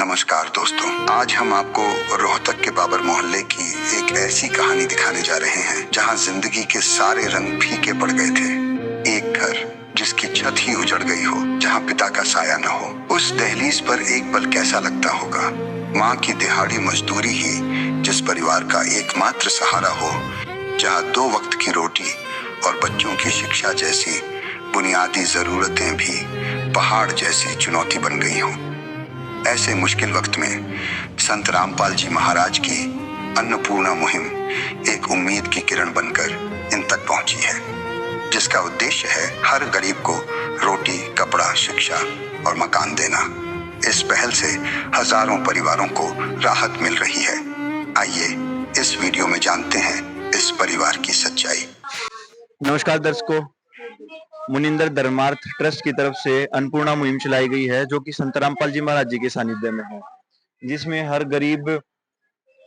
नमस्कार दोस्तों, आज हम आपको रोहतक के बाबर मोहल्ले की एक ऐसी कहानी दिखाने जा रहे हैं जहां जिंदगी के सारे रंग फीके पड़ गए थे। एक घर जिसकी छत ही उजड़ गई हो, जहां पिता का साया न हो। उस दहलीज पर एक पल कैसा लगता होगा। माँ की दिहाड़ी मजदूरी ही जिस परिवार का एकमात्र सहारा हो, जहाँ 2 वक्त की रोटी और बच्चों की शिक्षा जैसी बुनियादी जरूरतें भी पहाड़ जैसी चुनौती बन गई हों। ऐसे मुश्किल वक्त में संत रामपाल जी महाराज की अन्नपूर्णा मुहिम एक उम्मीद की किरण बनकर इन तक पहुंची है, जिसका उद्देश्य है हर गरीब को रोटी, कपड़ा, शिक्षा और मकान देना। इस पहल से हजारों परिवारों को राहत मिल रही है। आइए इस वीडियो में जानते हैं इस परिवार की सच्चाई। नमस्कार दर्शकों, मुनिंदर धर्मार्थ ट्रस्ट की तरफ से अन्नपूर्णा मुहिम चलाई गई है, जो कि संत रामपाल जी महाराज जी के सानिध्य में है, जिसमें हर गरीब,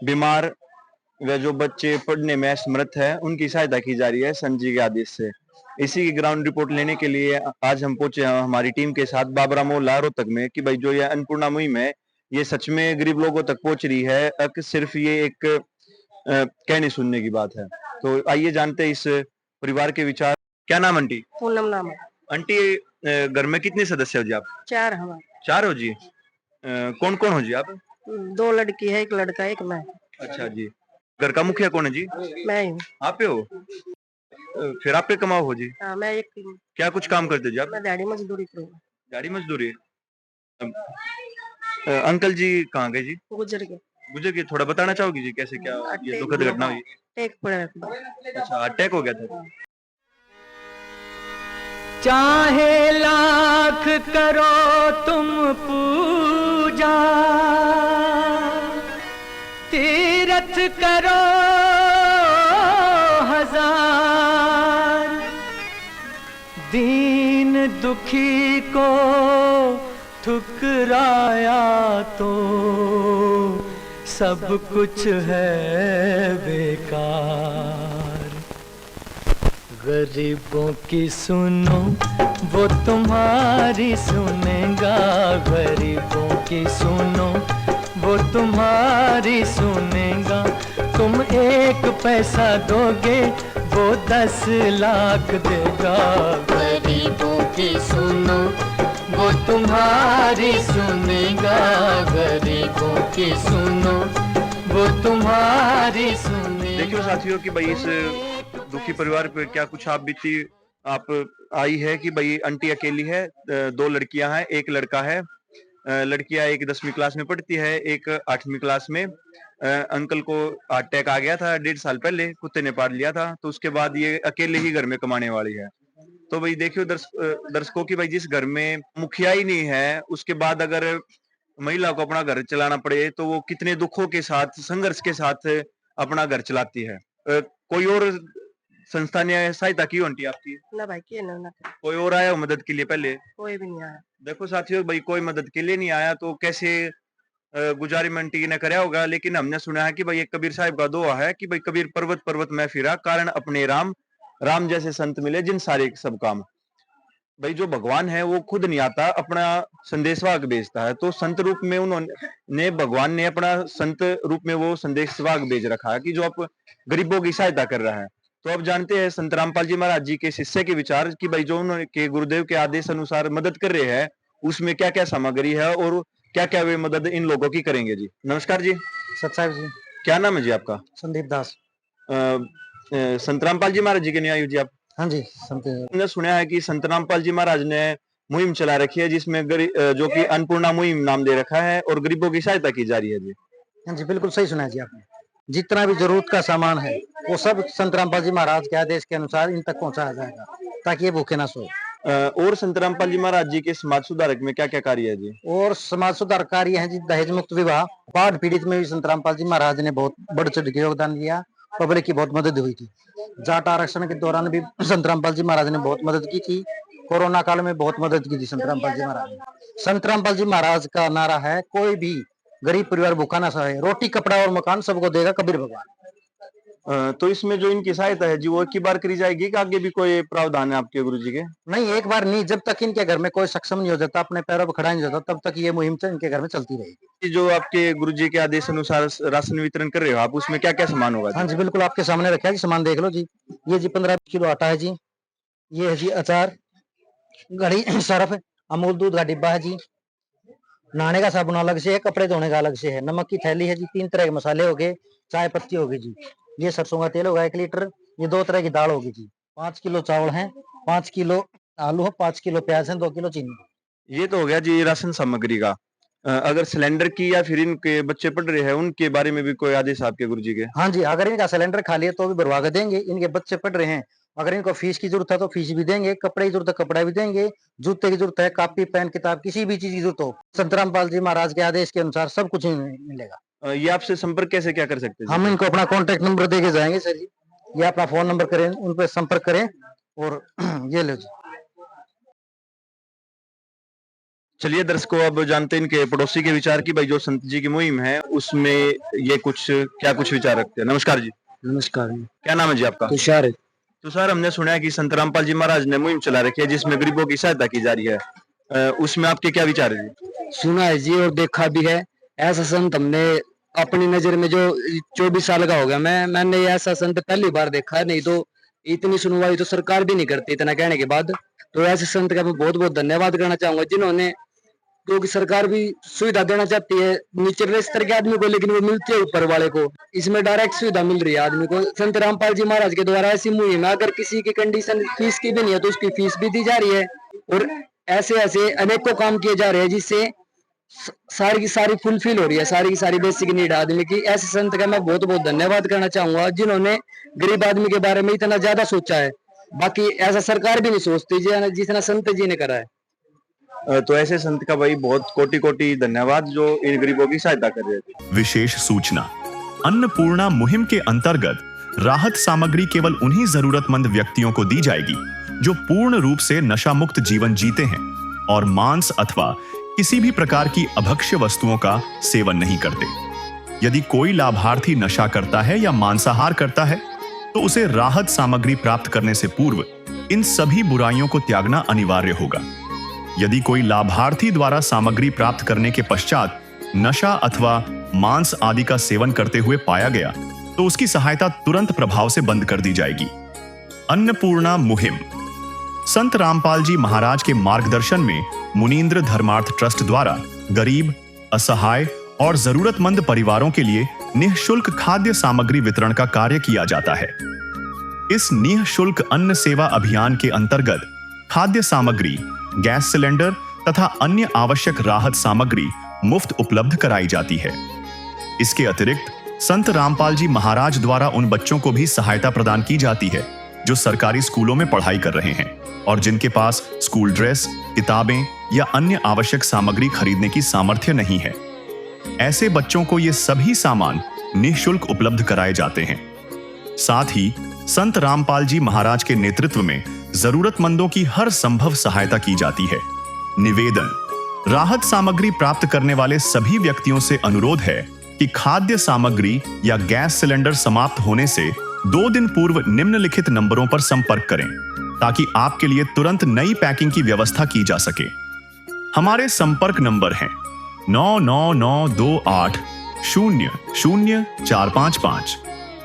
बीमार व जो बच्चे पढ़ने में असमर्थ है, उनकी सहायता की जा रही है संत जी के आदेश से। इसी की ग्राउंड रिपोर्ट लेने के लिए आज हम पहुंचे हैं हमारी टीम के साथ बाबरा मोहल्ला रोहतक में कि भाई जो ये अन्नपूर्णा मुहिम है, ये सच में गरीब लोगों तक पहुंच रही है, सिर्फ ये एक कहने सुनने की बात है। तो आइए जानते हैं इस परिवार के विचार। क्या नाम आंटी? पूनम नाम है। आंटी, घर में कितने सदस्य हो जी आप? 4 हमारे। 4 हो जी। कौन कौन हो जी आप? 2 लड़की है, 1 लड़का, 1 मैं। अच्छा जी। घर का मुखिया कौन है जी? मैं ही हूँ। आप पे हो? फिर आप पे कमाओ हो जी? हाँ, मैं एक क्या कुछ काम करते जी आप? मैं दिहाड़ी मजदूरी करूँगा। दिहाड़ी मजदूरी। अंकल जी कहाँ गए जी? गुजर गए। गुजर गए। थोड़ा बताना चाहोगी जी कैसे क्या ये दुखद घटना हुई? टेक पड़ा। अच्छा, अटैक हो गया था। चाहे लाख करो तुम पूजा, तीरथ करो हजार, दीन दुखी को ठुकराया तो सब कुछ है बेकार। गरीबों की सुनो वो तुम्हारी सुनेगा, गरीबों की सुनो वो तुम्हारी सुनेगा। तुम 1 पैसा दोगे वो 10 लाख देगा। गरीबों की सुनो वो तुम्हारी सुनेगा, गरीबों की सुनो वो तुम्हारी सुनेगा। देखियो साथियों कि भाई इस दुखी परिवार पे क्या कुछ आप बीती आप आई है कि भाई आंटी अकेली है, 2 लड़कियां हैं, 1 लड़का है। लड़कियां एक 10वीं क्लास में पढ़ती है, एक 8वीं क्लास में। अंकल को अटैक आ गया था 1.5 साल पहले, कुत्ते ने पार लिया था, तो उसके बाद ये अकेले ही घर में कमाने वाली है। तो भाई देखियो दर्शकों की भाई जिस घर में मुखिया ही नहीं है, उसके बाद अगर महिला को अपना घर चलाना पड़े तो वो कितने दुखों के साथ, संघर्ष के साथ अपना घर चलाती है। कोई और संस्था ने सहायता की आंटी आपकी? ना भाई की ना। कोई और आया हो मदद के लिए? पहले कोई भी नहीं आया। देखो साथियों, भाई कोई मदद के लिए नहीं आया तो कैसे गुजारी में आंटी ने कराया होगा। लेकिन हमने सुना है कि भाई एक कबीर साहिब का दोहा है कि भाई कबीर पर्वत पर्वत में फिरा, कारण अपने राम, राम जैसे संत मिले जिन सारे सब काम। भाई जो भगवान है वो खुद नहीं आता, अपना संदेशवाहक भेजता है। तो संत रूप में उन्होंने, भगवान ने अपना संत रूप में वो संदेशवाहक भेज रखा है कि जो आप गरीबों की सहायता कर रहा है। तो अब जानते हैं संत रामपाल जी महाराज जी के शिष्य के विचार कि भाई जो उनके गुरुदेव के आदेश अनुसार मदद कर रहे हैं, उसमें क्या क्या सामग्री है और क्या क्या वे मदद इन लोगों की करेंगे जी। नमस्कार जी। सतसाहिब जी। क्या नाम है जी आपका? संदीप दास। संत रामपाल जी महाराज जी के न्याय जी आप? हाँ जी। हमने सुना है कि संत रामपाल जी महाराज ने मुहिम चला रखी है, जिसमें जो कि अन्नपूर्णा मुहिम नाम दे रखा है और गरीबों की सहायता की जा रही है जी। हाँ जी, बिल्कुल सही सुना है जी आपने। जितना भी जरूरत का सामान है वो सब संत रामपाल जी महाराज के आदेश के अनुसार इन तक पहुंचाया जाएगा, ताकि ये भूखे ना सोए। और संत रामपाल जी महाराज जी के समाज सुधारक में क्या क्या कार्य है जी? और समाज सुधार कार्य है जी, दहेज मुक्त विवाह, बाढ़ पीड़ित में भी संत रामपाल जी महाराज ने बहुत बढ़ चढ़ के योगदान दिया। पब्लिक की बहुत मदद हुई थी। जाट आरक्षण के दौरान भी संत रामपाल जी महाराज ने बहुत मदद की थी। कोरोना काल में बहुत मदद की थी संत रामपाल जी महाराज ने। संत रामपाल जी महाराज का नारा है, कोई भी गरीब परिवार भूखा ना सोए, रोटी, कपड़ा और मकान सबको देगा कबीर भगवान। तो इसमें जो इनकी सहायता है जी वो एक ही बार करी जाएगी कि आगे भी कोई प्रावधान है आपके गुरुजी के? नहीं, एक बार नहीं, जब तक इनके घर में कोई सक्षम नहीं हो जाता, अपने पैरों पर खड़ा नहीं हो जाता, तब तक ये मुहिम इनके घर में चलती रहेगी। कि जो आपके गुरुजी के आदेश अनुसार राशन वितरण कर रहे हो आप, उसमें क्या क्या सामान होगा? हाँ जी, बिल्कुल आपके सामने रखा है जी, सामान देख लो जी। ये जी 15 किलो आटा है जी, ये है जी अचार, घड़ी, सर्फ, अमूल दूध का डिब्बा है जी, नहाने का साबुन अलग से है, कपड़े धोने का अलग से है, नमक की थैली है जी, 3 तरह के मसाले हो गए, चाय पत्ती होगी जी, ये सरसों का तेल होगा 1 लीटर, ये 2 तरह की दाल होगी जी, 5 किलो चावल है, 5 किलो आलू है, 5 किलो प्याज है, 2 किलो चीनी। ये तो हो गया जी राशन सामग्री का। अगर सिलेंडर की या फिर इनके बच्चे पढ़ रहे हैं उनके बारे में भी कोई आदेश आपके गुरुजी के? हाँ जी, अगर इनका सिलेंडर खाली है तो भी भरवा के देंगे, इनके बच्चे पढ़ रहे हैं, अगर इनको फीस की जरूरत है तो फीस भी देंगे, कपड़े की जरूरत है कपड़ा भी देंगे, जूते की जरूरत है, कॉपी पेन किताब किसी भी चीज की जरूरत हो, संत रामपाल जी महाराज के आदेश के अनुसार सब कुछ मिलेगा। ये आपसे संपर्क कैसे क्या कर सकते हैं? हम इनको अपना कॉन्टेक्ट नंबर दे के जाएंगे सर जी, ये अपना फोन नंबर करें, उन पर संपर्क करें और ये लो जी। चलिए दर्शकों, अब जानते हैं इनके पड़ोसी के विचार की, भाई जो संत जी की मुहिम है उसमें ये क्या कुछ विचार रखते हैं। नमस्कार जी। नमस्कार, क्या नाम है जी आपका? तुषार। तुषार, हमने सुना है कि संत रामपाल जी महाराज ने मुहिम चला रखी है जिसमें गरीबों की सहायता की जा रही है, उसमें आपके क्या विचार है जी? सुना है जी और देखा भी है। ऐसा संत हमने अपनी नजर में जो 24 साल का हो गया मैंने ये ऐसा संत पहली बार देखा है, नहीं तो इतनी सुनवाई तो सरकार भी नहीं करती इतना कहने के बाद। तो ऐसे संत का मैं बहुत बहुत धन्यवाद करना चाहूंगा जिन्होंने, क्योंकि सरकार भी सुविधा देना चाहती है निचले स्तर के आदमी को, लेकिन वो मिलती है ऊपर वाले को, इसमें डायरेक्ट सुविधा मिल रही है आदमी को। संत रामपाल जी महाराज के द्वारा ऐसी मुहिम है, अगर किसी की कंडीशन फीस की भी नहीं है तो उसकी फीस भी दी जा रही है, और ऐसे ऐसे अनेकों काम किए जा रहे हैं जिससे सारी की सारी फुलफिल हो रही है, सारी की सारी बेसिक नीड आदमी की। ऐसे संत का मैं बहुत बहुत धन्यवाद करना चाहूंगा जिन्होंने गरीब आदमी के बारे में इतना ज्यादा सोचा है। बाकी ऐसा सरकार भी नहीं सोचती जितना संत जी ने करा है। तो ऐसे संत का भाई बहुत कोटि कोटि धन्यवाद जो इन गरीबों की सहायता कर रहे थे। विशेष सूचना, अन्नपूर्णा मुहिम के अंतर्गत राहत सामग्री केवल उन्हीं जरूरतमंद व्यक्तियों को दी जाएगी जो पूर्ण रूप से नशा मुक्त जीवन जीते हैं और मांस अथवा किसी भी प्रकार की अभक्ष्य वस्तुओं का सेवन नहीं करते। यदि कोई लाभार्थी नशा करता है या मांसाहार करता है तो उसे राहत सामग्री प्राप्त करने से पूर्व इन सभी बुराइयों को त्यागना अनिवार्य होगा। यदि कोई लाभार्थी द्वारा सामग्री प्राप्त करने के पश्चात नशा अथवा मांस आदि का सेवन करते हुए पाया गया तो उसकी सहायता तुरंत प्रभाव से बंद कर दी जाएगी। अन्नपूर्णा मुहिम संत रामपाल जी महाराज के मार्गदर्शन में मुनींद्र धर्मार्थ ट्रस्ट द्वारा गरीब, असहाय और जरूरतमंद परिवारों के लिए निःशुल्क खाद्य सामग्री वितरण का कार्य किया जाता है। इस निःशुल्क अन्न सेवा अभियान के अंतर्गत खाद्य सामग्री, गैस सिलेंडर तथा अन्य आवश्यक राहत सामग्री मुफ्त उपलब्ध कराई जाती है। इसके अतिरिक्त संत रामपाल जी महाराज द्वारा उन बच्चों को भी सहायता प्रदान की जाती है जो सरकारी स्कूलों में पढ़ाई कर रहे हैं और जिनके पास स्कूल ड्रेस, किताबें या अन्य आवश्यक सामग्री खरीदने की सामर्थ्य नहीं है। ऐसे बच्चों को ये सभी सामान निःशुल्क उपलब्ध कराए जाते हैं। साथ ही संत रामपाल जी महाराज के नेतृत्व में जरूरतमंदों की हर संभव सहायता की जाती है। निवेदन, राहत सामग्री प्राप्त करने वाले सभी व्यक्तियों से अनुरोध है कि खाद्य सामग्री या गैस सिलेंडर समाप्त होने से 2 दिन पूर्व निम्नलिखित नंबरों पर संपर्क करें ताकि आपके लिए तुरंत नई पैकिंग की व्यवस्था की जा सके। हमारे संपर्क नंबर हैं 99928 00455,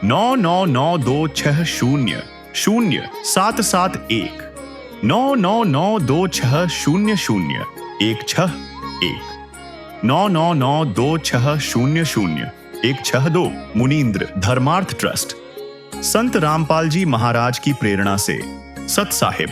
9992600 0771, 9992600 161, 9992600 162। मुनींद्र धर्मार्थ ट्रस्ट संत रामपाल जी महाराज की प्रेरणा से सत साहिब।